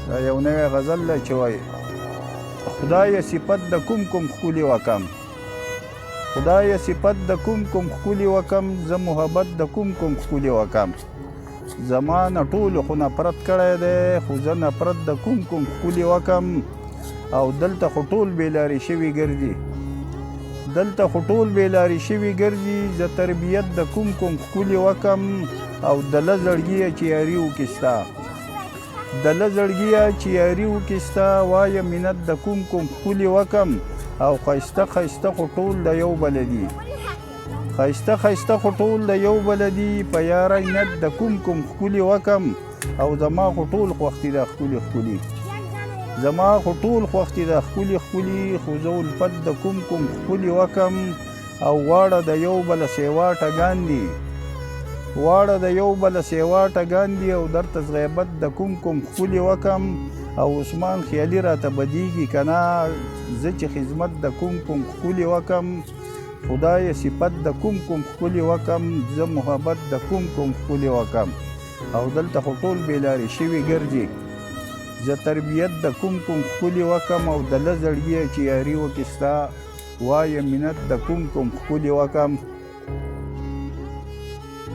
دا یو نوی غزل دی چې وایي خدای صفت د کوم کوم ښکلي وکم خدای صفت د کوم کوم ښکلي وکم زه محبت د کوم کوم ښکلي وکم زما نه ټولو خو نفرت کړی دی خو زه نفرت د کوم کوم ښکلي وکم او دلته خو ټول بېلارې شوي ګرځي دلته خو ټول بېلارې شوي ګرځي زه تربیت د کوم کوم ښکلي وکم او د له زړګیه چې یاري وکړي ستا د له زړګیه چې یاري وکړي ستا وایم منت د کوم کوم ښکلي وکم او ښایسته ښایسته خو ټول د یو بله دي ښایسته ښایسته خو ټول د یو بله دي په یاره نت د کوم کوم ښکلي وکم او زما خو ټول خوښ دي دا ښکلي ښکلي زما خو ټول خوښ دي دا ښکلي ښکلي خو زه الفت د کوم کوم ښکلي وکم او غواړه د یو بله سیوا ټګان دي واړه د یو بله سیوا ټګان دي او درته غیبت د کوم کوم ښکلي وکم او عثمان خیالي راته بدیږي که نه زه چې خدمت د کوم کوم ښکلي وکم خدای صفت د کوم کوم ښکلي وکم زه محبت د کوم کوم ښکلي وکم او دلته خو ټول بېلارې شوي ګرځي زه تربیت د کوم کوم ښکلي وکم او د له زړګیه چې یاري وکړي ستا وایم منت د کوم کوم ښکلي وکم